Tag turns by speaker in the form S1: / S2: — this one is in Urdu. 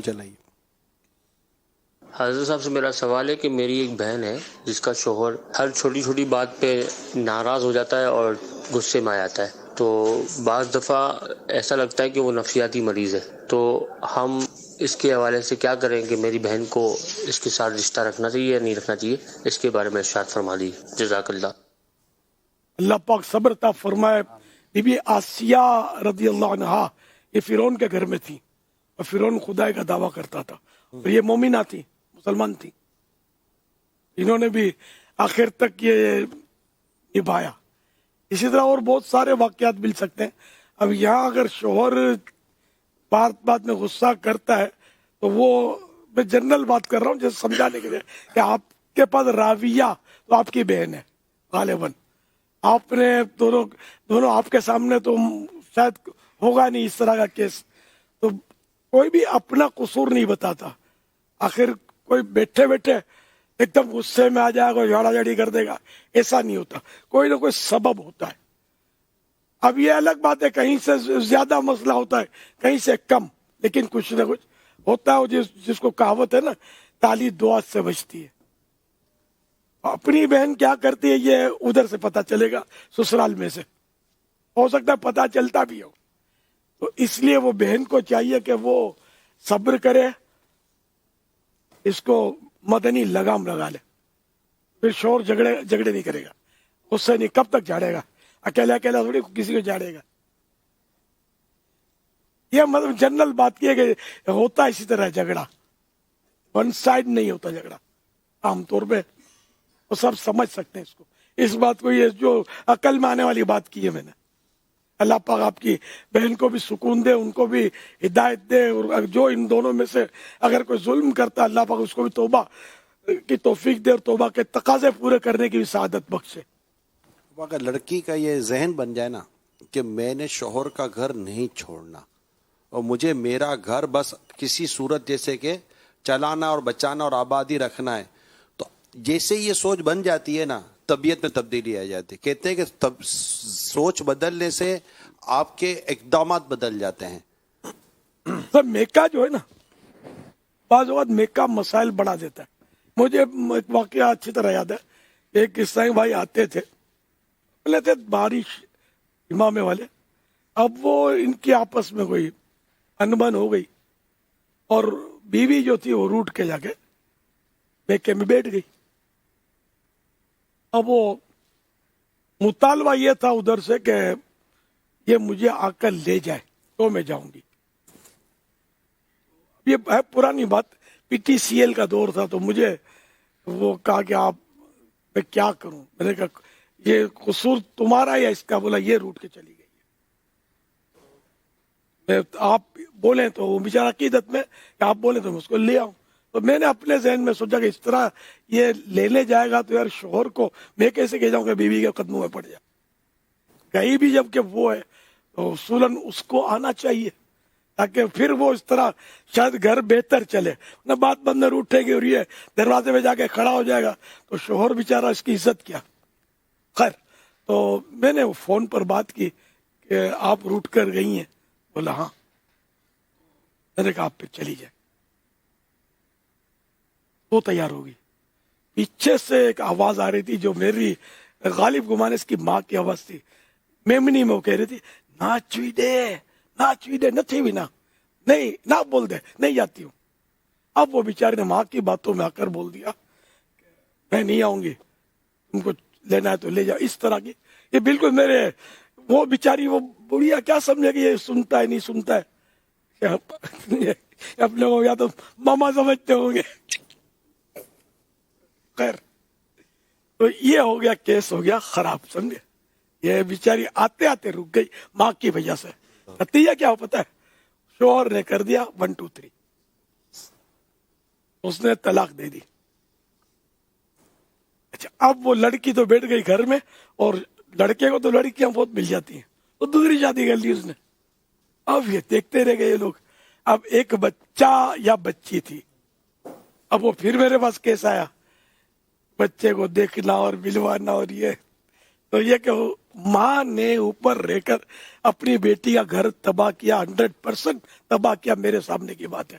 S1: چلائیے۔
S2: حضرت صاحب سے میرا سوال ہے کہ میری ایک بہن ہے جس کا شوہر ہر چھوٹی چھوٹی بات پہ ناراض ہو جاتا ہے اور غصے میں آ جاتا ہے، تو بعض دفعہ ایسا لگتا ہے کہ وہ نفسیاتی مریض ہے، تو ہم اس کے حوالے سے کیا کریں کہ میری بہن کو اس کے ساتھ رشتہ رکھنا چاہیے یا نہیں رکھنا چاہیے، اس کے بارے میں ارشاد فرما دیجیے، جزاک اللہ۔
S3: اللہ پاک صبر عطا فرمائے۔ بی بی آسیہ رضی اللہ عنہا یہ فرعون کے گھر میں تھی، اور فرعون خدائی کا دعویٰ کرتا تھا، اور یہ مومنہ تھی، مسلمان تھی، انہوں نے بھی آخر تک یہ نبھایا۔ اسی طرح اور بہت سارے واقعات مل سکتے ہیں۔ اب یہاں اگر شوہر بات بات میں غصہ کرتا ہے تو وہ میں جنرل بات کر رہا ہوں جیسے سمجھانے کے لیے کہ آپ کے پاس راویہ تو آپ کی بہن ہے غالباً، آپ نے دونوں آپ کے سامنے تو شاید ہوگا نہیں اس طرح کا کیس، تو کوئی بھی اپنا قصور نہیں بتاتا۔ آخر کوئی بیٹھے بیٹھے ایک دم غصے میں آ جائے گا، جھاڑا جھاڑی کر دے گا، ایسا نہیں ہوتا، کوئی نہ کوئی سبب ہوتا ہے۔ اب یہ الگ بات ہے کہیں سے زیادہ مسئلہ ہوتا ہے کہیں سے کم، لیکن کچھ نہ کچھ ہوتا ہے۔ جس کو کہاوت ہے نا، تالی دعا سے بجتی ہے۔ اپنی بہن کیا کرتی ہے یہ ادھر سے پتہ چلے گا، سسرال میں سے ہو سکتا ہے پتہ چلتا بھی ہو، تو اس لیے وہ بہن کو چاہیے کہ وہ صبر کرے، اس کو مدنی لگام لگا لے، پھر شور جھگڑے نہیں کرے گا، اس سے نہیں، کب تک جھاڑے گا، اکیلا تھوڑی کسی کو جھاڑے گا۔ یہ مطلب جنرل بات کی ہے کہ ہوتا اسی طرح جھگڑا، ون سائڈ نہیں ہوتا جھگڑا عام طور پہ، وہ سب سمجھ سکتے ہیں اس کو، اس بات کو، یہ جو عقل میں آنے والی بات کی ہے میں نے۔ اللہ پاک آپ کی بہن کو بھی سکون دے، ان کو بھی ہدایت دے، اور جو ان دونوں میں سے اگر کوئی ظلم کرتا ہے اللہ پاک اس کو بھی توبہ کی توفیق دے، اور توبہ کے تقاضے پورے کرنے کی بھی سعادت بخشے۔
S1: اگر لڑکی کا یہ ذہن بن جائے نا کہ میں نے شوہر کا گھر نہیں چھوڑنا، اور مجھے میرا گھر بس کسی صورت جیسے کہ چلانا اور بچانا اور آبادی رکھنا ہے، تو جیسے یہ سوچ بن جاتی ہے نا، طبیعت میں تبدیلی آ جاتی ہے۔ کہتے ہیں کہ سوچ بدلنے سے آپ کے اقدامات بدل جاتے ہیں۔
S3: سب میکا جو ہے نا، بعض اوقات میکا مسائل بڑھا دیتا ہے۔ مجھے ایک واقعہ اچھی طرح یاد ہے، ایک عیسائی بھائی آتے تھے، بولے تھے بارش امام والے، اب وہ ان کی آپس میں کوئی انبن ہو گئی، اور بیوی جو تھی وہ روٹ کے جا کے میکے میں بیٹھ گئی۔ اب وہ مطالبہ یہ تھا ادھر سے کہ یہ مجھے آ کر لے جائے تو میں جاؤں گی۔ یہ ہے پرانی بات، پی ٹی سی ایل کا دور تھا، تو مجھے وہ کہا کہ آپ میں کیا کروں، میں نے کہا یہ قصور تمہارا یا اس کا؟ بولا یہ روٹ کے چلی گئی ہے، آپ بولیں تو وہ بیچارہ عقیدت میں کہ آپ بولیں تو میں اس کو لے آؤں۔ تو میں نے اپنے ذہن میں سوچا کہ اس طرح یہ لینے جائے گا تو یار شوہر کو میں کیسے کہہ جاؤں کہ بیوی کے قدموں میں پڑ جائے، کہیں بھی جب کہ وہ ہے تو اصولاً اس کو آنا چاہیے، تاکہ پھر وہ اس طرح شاید گھر بہتر چلے نہ، بات بندر اٹھے گی اور یہ دروازے میں جا کے کھڑا ہو جائے گا تو شوہر بیچارہ اس کی عزت کیا۔ خیر، تو میں نے فون پر بات کی کہ آپ روٹ کر گئی ہیں، بولا ہاں، میں نے کہا آپ پھر چلی جائے، وہ تیار ہوگی۔ پیچھے سے ایک آواز آ رہی تھی جو میری غالب گمان اس کی ماں کی آواز تھی، میمنی میں وہ کہہ رہی تھی ناچوی دے نتھی بھی نہ، نہیں نہ بول دے، نہیں جاتی ہوں۔ اب وہ بیچارے نے ماں کی باتوں میں آ کر بول دیا میں نہیں آؤں گی، تم کو لینا ہے تو لے جاؤ، اس طرح کی۔ یہ بالکل میرے، وہ بیچاری وہ بڑھیا کیا سمجھے کہ یہ سنتا ہے نہیں سنتا ہے، اپنے کو یا تو ماما سمجھتے ہوں گے۔ خیر، تو یہ ہو گیا، کیس ہو گیا خراب، سمجھے۔ یہ بیچاری آتے آتے رک گئی ماں کی وجہ سے۔ نتیجہ کیا ہو پتا ہے؟ شوہر نے کر دیا 1 2 3، اس نے طلاق دے دی۔ اچھا، اب وہ لڑکی تو بیٹھ گئی گھر میں، اور لڑکے کو تو لڑکیاں بہت مل جاتی ہیں، تو دوسری شادی کر لی اس نے۔ اب یہ دیکھتے رہ گئے یہ لوگ، اب ایک بچہ یا بچی تھی، اب وہ پھر میرے پاس کیس آیا، بچے کو دیکھنا اور ملوانا، اور یہ تو یہ کہ ماں نے اوپر رہ کر اپنی بیٹی کا گھر تباہ کیا، 100% تباہ کیا، میرے سامنے کی بات ہے۔